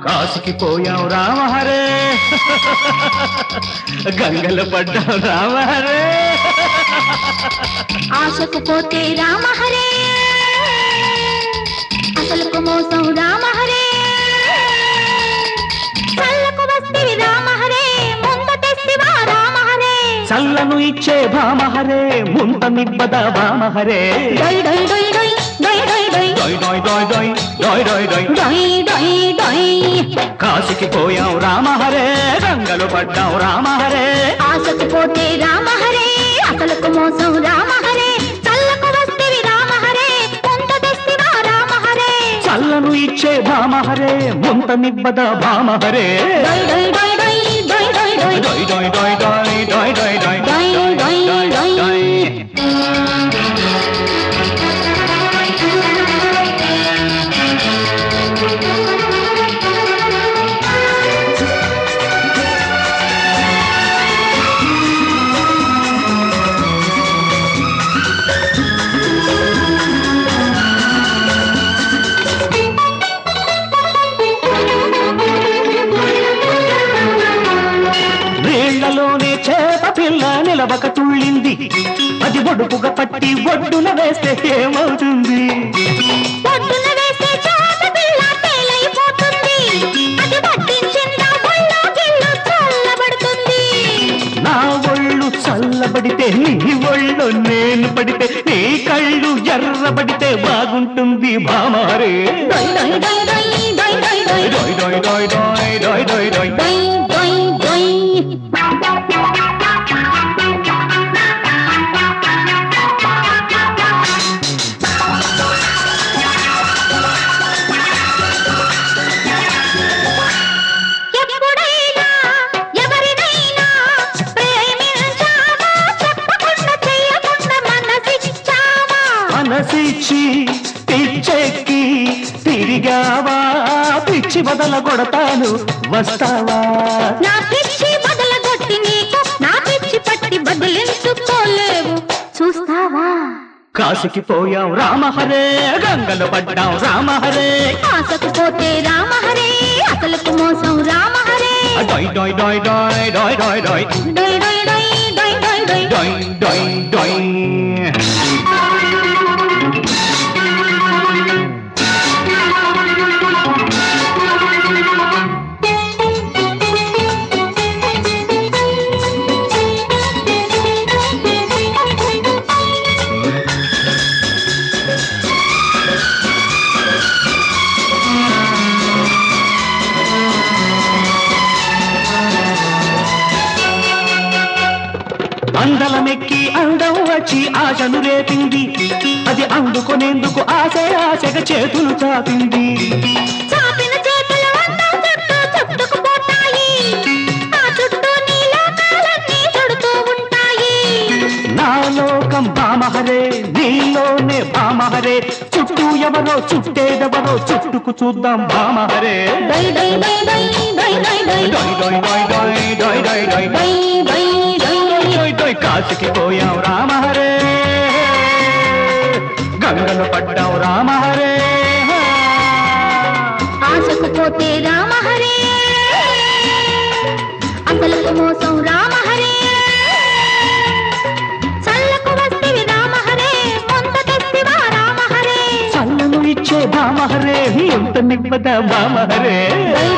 కాశీకి పోయాం రామహరే గంగలు పడ్డాం రామహరే ఆశకు పోతే రామహరే అసలుకు మోసం రామహరే చల్లకు వస్తివి రామహరే ముంద తెస్తివా రామహరే చల్లను ఇచ్చే భామహరే ముంత నిబ్బద భామహరే డొయ్ డొయ్ డొయ్ డొయ్ డొయ్ డొయ్ డొయ్ డొయ్ డొయ్ డొయ్ డొయ్ డొయ్ డొయ్ డొయ్ డొయ్ డొయ్ డొయ్ కాశీకి పోయాం రామహరే గంగలు పడ్డాం రామహరే ఆశకు పోతే రామహరే అసలుకు మోసం రామహరే చల్లకు వస్తివి రామహరే ముంద తెస్తివా రామహరే చల్లను ఇచ్చే భామహరే ముంత నిబ్బద భామహరే డొయ్ డొయ్ డొయ్ డొయ్ డొయ్ డొయ్ డొయ్ డొయ్ డొయ్ డొయ్ డొయ్ డొయ్ డొయ్ డొయ్ డొయ్ డొయ్ డొయ్ డొయ్ నీళ్లలోనే చేప పిల్ల నిలవక తుళ్ళింది అది ఒడుపుగా పట్టి ఒడ్డున వేస్తే ఏమవుతుంది పొద్దున వేసే చేప పిల్ల తేలైపోతుంది అది పట్టించిందా ఒళ్ళో గిల్లు చల్లబడుతుంది నా ఒళ్ళు చల్లబడితే నీ ఒళ్ళు నేను పడితే నీ కళ్ళు ఎర్రబడితే బాగుంటుంది భామారే డొయ్ డొయ్ డొయ్ డొయ్ డొయ్ డొయ్ డొయ్ డొయ్ డొయ్ డొయ్ డొయ్ డొయ్ డొయ్ డొయ్ డొయ్ డొయ్ డొయ్ ఎప్పుడైనా ఎవరినైనా ప్రేమించావా చెప్పకుండా చెయ్యకుండా మనసిచ్చావా మనసిచ్చి పిచ్చెక్కి తిరిగావా పిచ్చి బదల కొడతాను వస్తావా నా పిచ్చి బదలగొట్టి నీకు నా పిచ్చి పట్టి బదిలించుకోలేవు చూస్తావా కాశీకి పోయాం రామహరే గంగలు పడ్డాం రామహరే ఆశకు పోతే రామహరే అసలుకు మోసం రామహరే డొయ్ డొయ్ డొయ్ డొయ్ డొయ్ డొయ్ డొయ్ డొయ్ డొయ్ డొయ్ డొయ్ డొయ్ డొయ్ డొయ్ డొయ్ డొయ్ అందలమెక్కి అందం వచ్చి ఆశను రేపింది అది అందుకునేందుకు ఆశగా చేతులు చాపింది చాపిన చేతులు అందం చుట్టూ చుట్టుకుపోతాయి ఆ చుట్టూ నీ లోకాలన్నీ చుడుతూ ఉంటాయి నా లోకం భామహరే నీలోనే భామహరే చుట్టూ ఎవరో చుట్టేదెవరో చుట్టుకు చూద్దాం భామహరే డొయ్ డొయ్ డొయ్ డొయ్ డొయ్ డొయ్ డొయ్ డొయ్ డొయ్ డొయ్ డొయ్ డొయ్ డొయ్ డొయ్ డొయ్ డొయ్ డొయ్ డొయ్ డొయ్ కాశీకి పోయాం రామహరే గంగలు పడ్డాం రామహరే ఆశకు పోతే రామహరే అసలుకు మోసం రామహరే చల్లకు వస్తివి రామహరే ముంద తెస్తివా రామహరే చల్లను ఇచ్చే భామహరే ఎంత నిబ్బద భామహరే డొయ్